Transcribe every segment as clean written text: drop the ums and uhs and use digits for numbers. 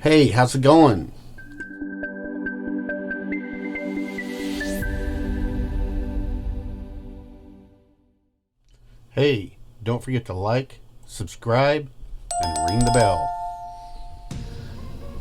Hey, how's it going? Hey, don't forget to like, subscribe, and ring the bell.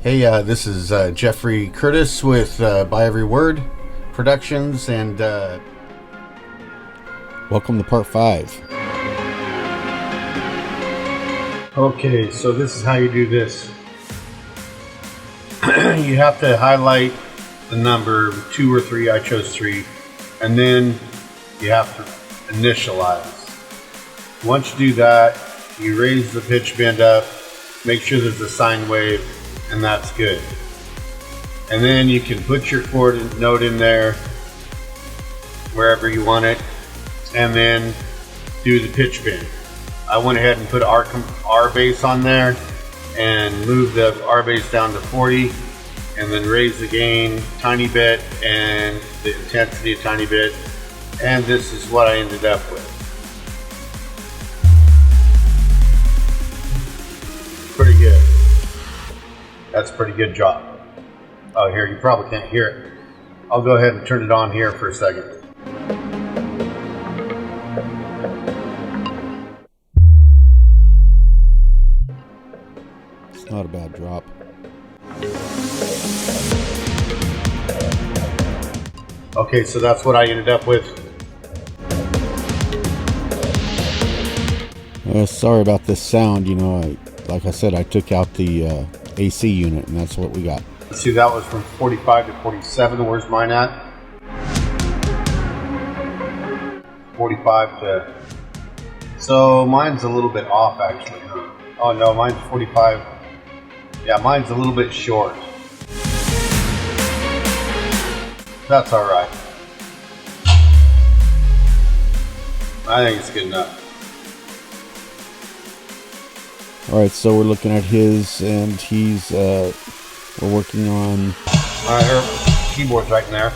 Hey, this is Jeffrey Curtis with By Every Word Productions, and welcome to part 5. Okay, so this is how you do this. You have to highlight the number 2 or 3, I chose 3, and then you have to initialize. Once you do that, you raise the pitch bend up, make sure there's a sine wave, and that's good. And then you can put your chord note in there, wherever you want it, and then do the pitch bend. I went ahead and put R bass on there and move the R bass down to 40, and then raise the gain a tiny bit and the intensity a tiny bit, and this is what I ended up with. Pretty good. That's a pretty good job. Oh, here, you probably can't hear it. I'll go ahead and turn it on here for a second. It's not a bad drop. Okay, so that's what I ended up with. Sorry about this sound. You know, like I said, I took out the AC unit, and that's what we got. Let's see, that was from 45 to 47. Where's mine at? 45 to... So mine's a little bit off, actually, huh? Oh, no, mine's 45. Yeah, mine's a little bit short. That's all right. I think it's good enough. All right, so we're looking at his, and he's we're working on Her keyboard's right in there.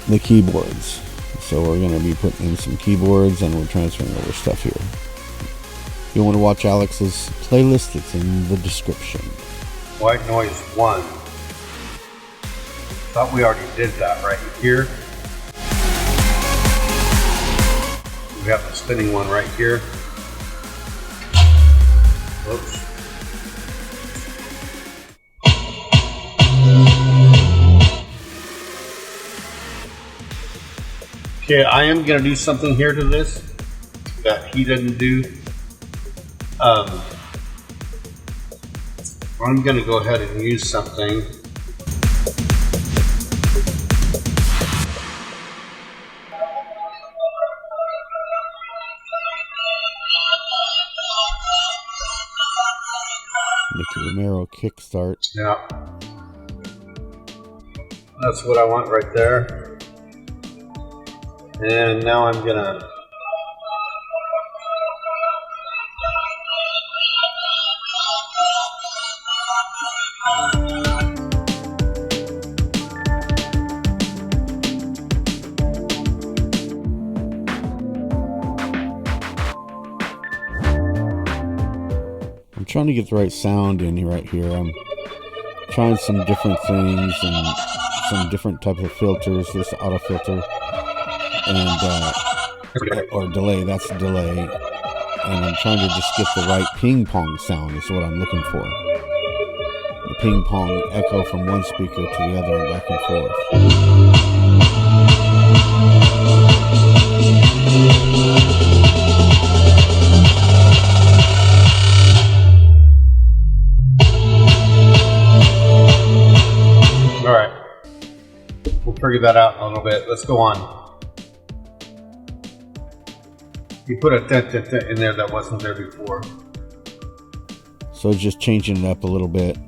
the keyboards. So we're going to be putting in some keyboards, and we're transferring over stuff here. If you want to watch Alex's playlist, it's in the description. White noise 1. Thought we already did that right here. We have the spinning one right here. Oops. Okay, I am going to do something here to this that he didn't do. I'm going to go ahead and use something. Nicky Romero kickstart. Yeah. That's what I want right there. And now I'm gonna I'm trying to get the right sound in right here. I'm trying some different things and some different types of filters. This auto filter and or delay. That's delay. And I'm trying to just get the right ping pong sound is what I'm looking for. The ping pong echo from one speaker to the other and back and forth. all right. We'll figure that out in a little bit. Let's go on. You put a dent in there that wasn't there before. So just changing it up a little bit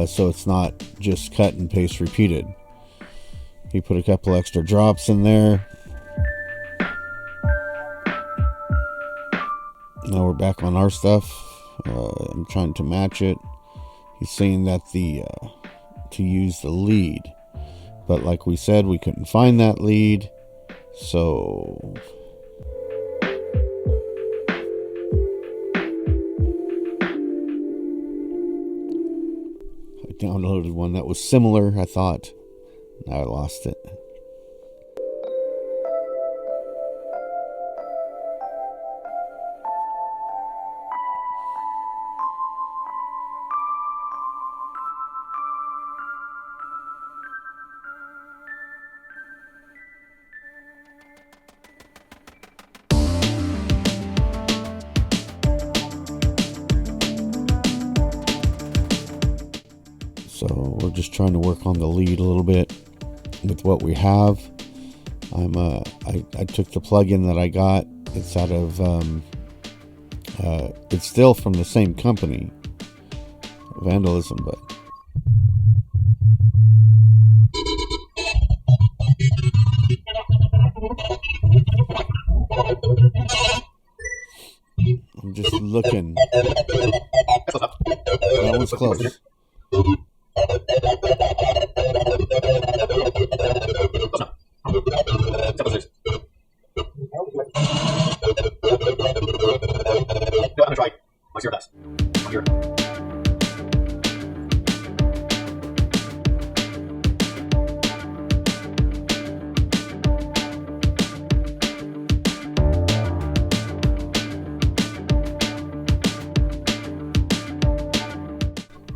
so it's not just cut and paste repeated. He put a couple extra drops in there. Now we're back on our stuff. I'm trying to match it. He's saying that to use the lead, but like we said, we couldn't find that lead, so I downloaded one that was similar, I thought. Now I lost it. So we're just trying to work on the lead a little bit with what we have. I took the plugin that I got. It's out of it's still from the same company, Vandalism, but I'm just looking. That one's close.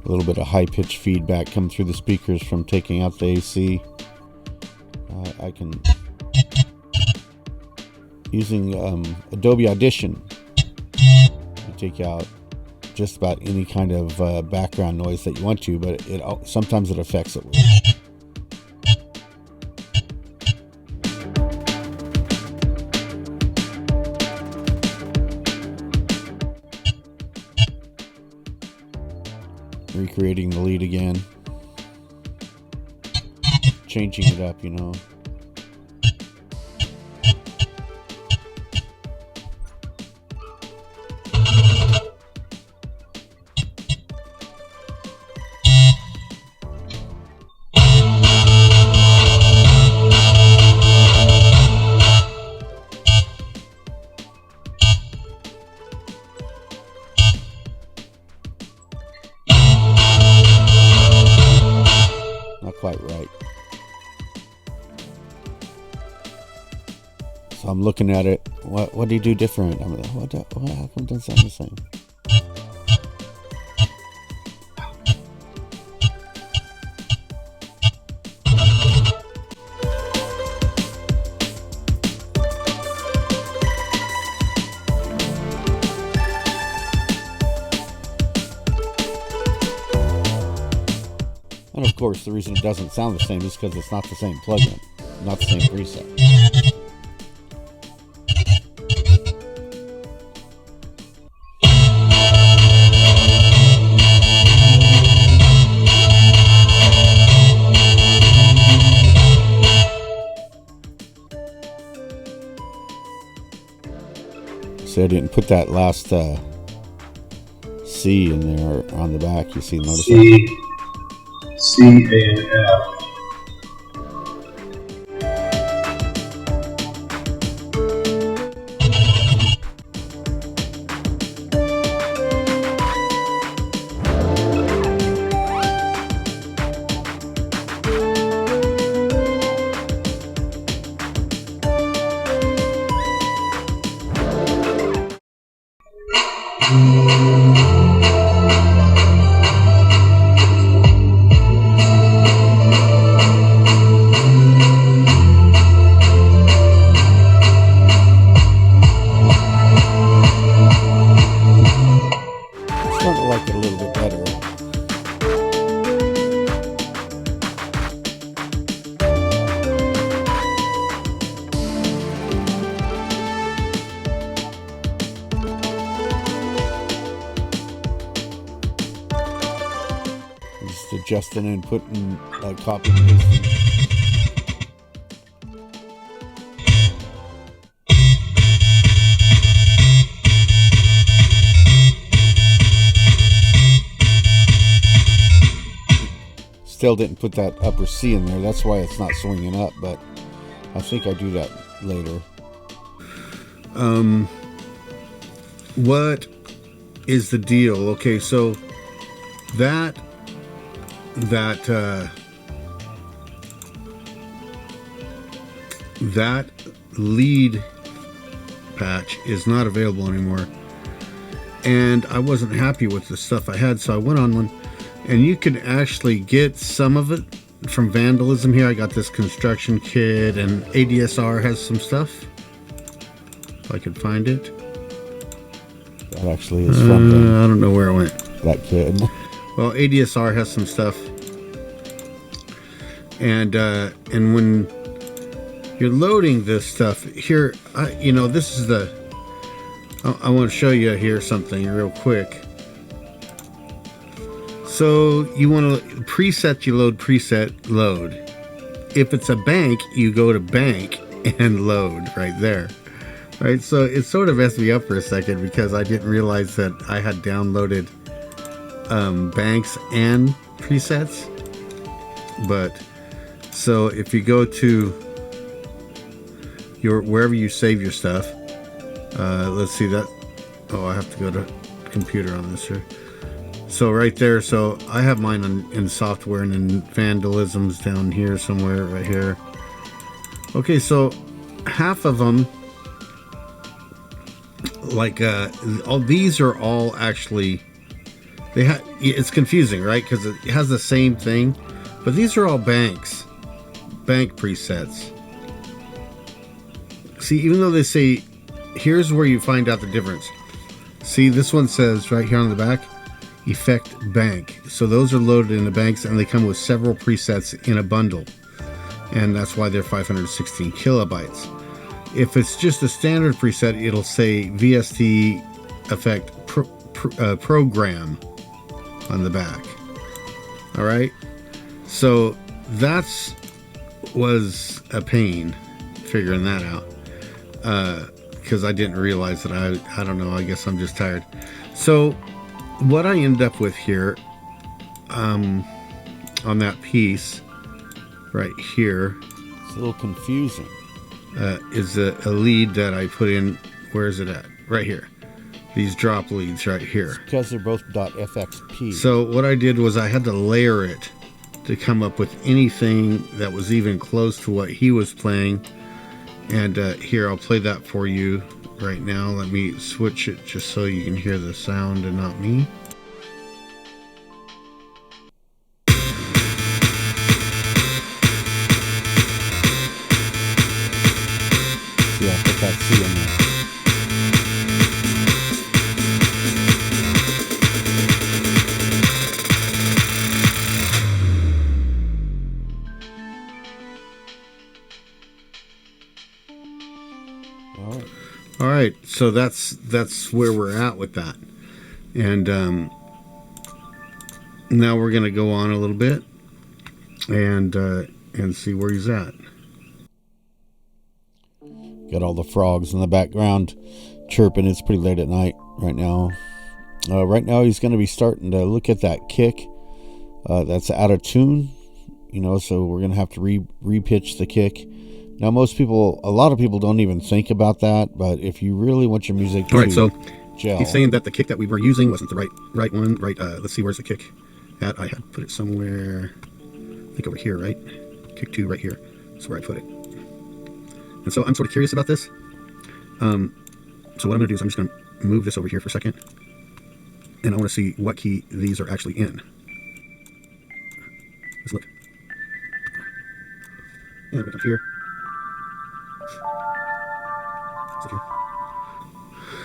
A little bit of high-pitched feedback come through the speakers from taking out the AC. I can, using Adobe Audition, you take out just about any kind of background noise that you want to, but sometimes it affects it. Recreating the lead again, changing it up, you know. Quite right. So I'm looking at it. What do you do different? I'm like, how come it doesn't sound the same? And of course, the reason it doesn't sound the same is because it's not the same plugin, not the same preset. So I didn't put that last C in there on the back. You see, notice that? C, A, and F. Adjusting and putting copy and pasting. Still didn't put that upper C in there. That's why it's not swinging up, but I think I do that later. What is the deal? Okay, so that that lead patch is not available anymore, and I wasn't happy with the stuff I had, so I went on one, and you can actually get some of it from Vandalism here. I got this construction kit, and ADSR has some stuff, if I could find it. That actually is from I don't know where it went. That kid. Well, ADSR has some stuff, and when you're loading this stuff here, this is the. I want to show you here something real quick. So you want to preset, you load preset, load. If it's a bank, you go to bank and load right there. Right, so it sort of messed me up for a second because I didn't realize that I had downloaded banks and presets. But so if you go to wherever you save your stuff, let's see that. Oh, I have to go to computer on this here. So right there, so I have mine in software, and then Vandalism's down here somewhere, right here. Okay, so half of them, like all these are all actually, it's confusing, right? Because it has the same thing, but these are all bank presets. See, even though they say, here's where you find out the difference. See, this one says right here on the back, Effect Bank. So those are loaded in the banks, and they come with several presets in a bundle, and that's why they're 516 kilobytes. If it's just a standard preset, it'll say VST Effect Program on the back. All right, so that's was a pain figuring that out, because I didn't realize that I don't know, I guess I'm just tired. So what I end up with here, on that piece right here, it's a little confusing, is a lead that I put in. Where is it at? Right here. These drop leads right here. Because they're both .fxp. So what I did was I had to layer it to come up with anything that was even close to what he was playing. And here, I'll play that for you right now. Let me switch it just so you can hear the sound and not me. Yeah, put that C in there. All right, so that's where we're at with that, and now we're gonna go on a little bit and see where he's at. Got all the frogs in the background chirping. It's pretty late at night right now. Right now he's going to be starting to look at that kick that's out of tune, so we're going to have to repitch the kick. Now, a lot of people don't even think about that, but if you really want your music to gel. He's saying that the kick that we were using wasn't the right one. Right, let's see, where's the kick at? I had put it somewhere, I think over here, right? Kick 2 right here. That's where I put it. And so I'm sort of curious about this. So what I'm going to do is I'm just going to move this over here for a second, and I want to see what key these are actually in. Let's look. And look up here.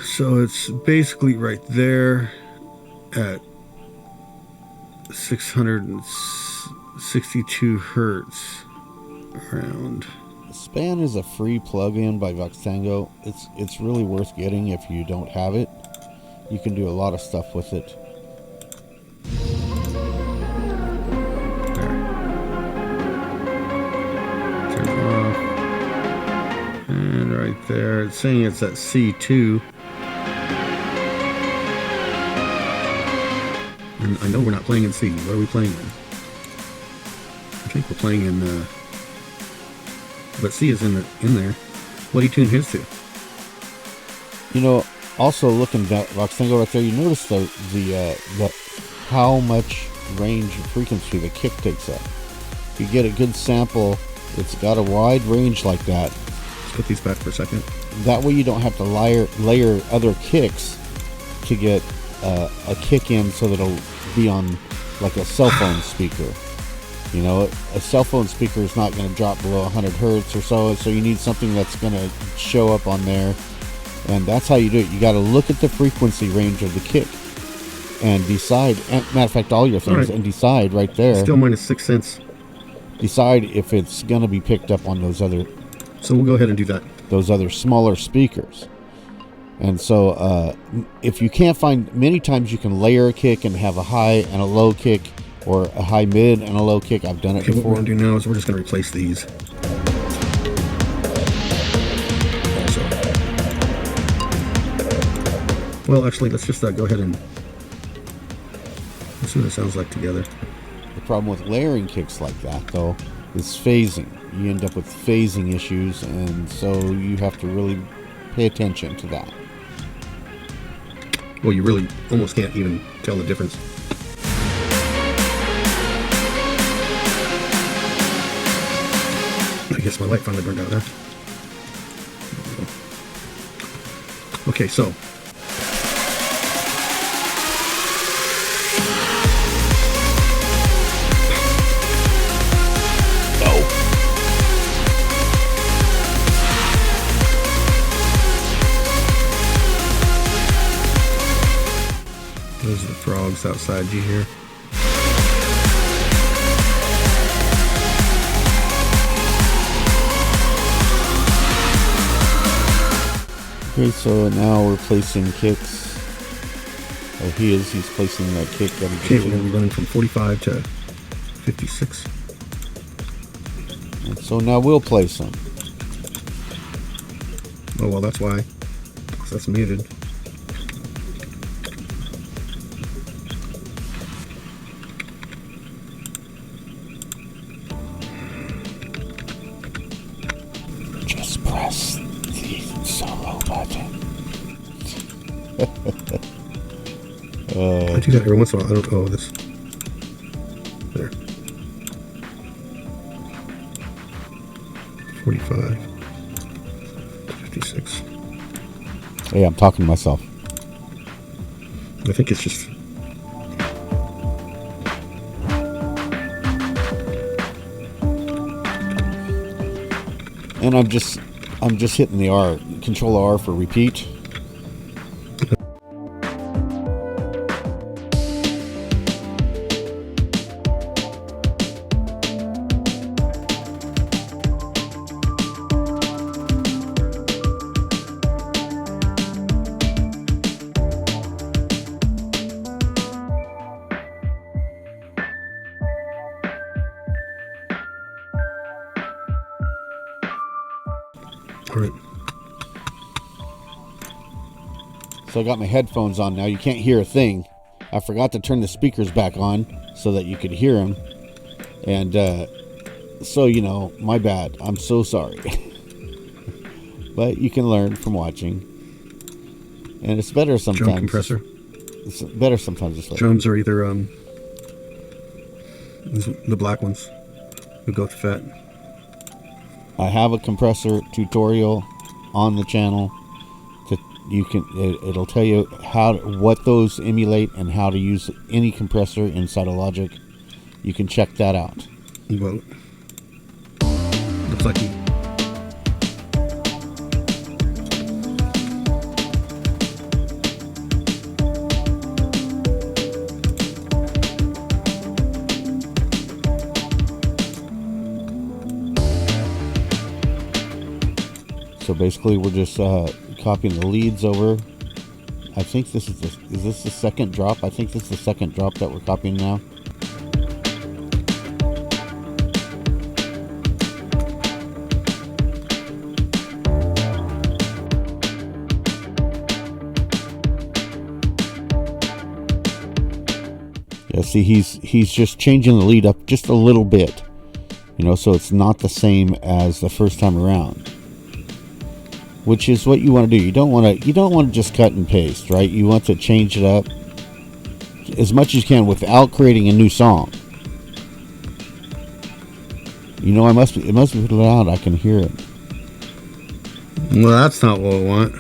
So it's basically right there at 662 hertz around. Span is a free plugin by Voxtango. It's really worth getting if you don't have it. You can do a lot of stuff with it. Turn it off. And right there, it's saying it's at C2. And I know we're not playing in C. What are we playing in? I think we're playing in but C is in there. What do you tune his to? Also looking at Voxtango right there, you notice the how much range of frequency the kick takes up. If you get a good sample, it's got a wide range like that. Let's put these back for a second. That way you don't have to layer other kicks to get a kick in so that it'll be on like a cell phone speaker. You know, a cell phone speaker is not going to drop below 100 hertz or so you need something that's going to show up on there. And that's how you do it. You got to look at the frequency range of the kick and decide, matter of fact, all your things, and decide right there. Still minus 6 cents. Decide if it's going to be picked up on those other. So we'll go ahead and do that. Those other smaller speakers. And so if you can't find, many times you can layer a kick and have a high and a low kick, or a high mid and a low kick. I've done it before. What we're going to do now is we're just going to replace these. Also. Well, actually, let's just go ahead and let's see what it sounds like together. The problem with layering kicks like that, though, is phasing. You end up with phasing issues, and so you have to really pay attention to that. Well, you really almost can't even tell the difference. I guess my light finally burned out there. Okay, so those are the frogs outside you here. Okay, so now we're placing kicks. Oh, he's placing that kick. Okay, we're going to be running from 45 to 56. And so now we'll place them. Oh, well, that's why. 'Cause that's muted. Just press the solo button. I do that every once in a while. I don't know this. There. 45 to 56. Hey, I'm talking to myself. I think it's just. And I'm just hitting the R, Control R for repeat. All right. So I got my headphones on now. You can't hear a thing. I forgot to turn the speakers back on so that you could hear them. And so, you know, my bad. I'm so sorry. But you can learn from watching. And it's better sometimes. Drum compressor. It's better sometimes. Just like Drums are either the black ones who go to fat. I have a compressor tutorial on the channel. It'll tell you what those emulate and how to use any compressor inside of Logic. You can check that out. Well, looks like he. So basically, we're just copying the leads over. I think this is this the second drop? I think this is the second drop that we're copying now. Yeah, see, he's just changing the lead up just a little bit, you know, so it's not the same as the first time around. Which is what you want to do. You don't want to just cut and paste, right? You want to change it up as much as you can without creating a new song. You know, it must be loud. I can hear it. Well, that's not what I want.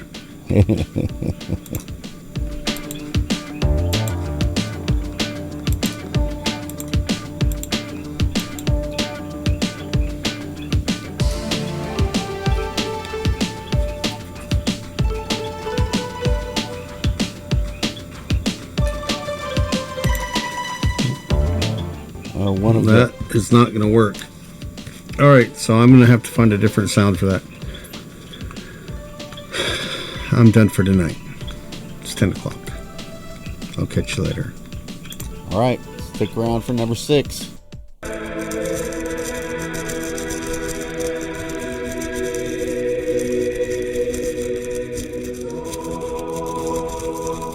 One of that is not going to work. All right, so I'm going to have to find a different sound for that. I'm done for tonight. It's 10 o'clock. I'll catch you later. All right, stick around for number 6.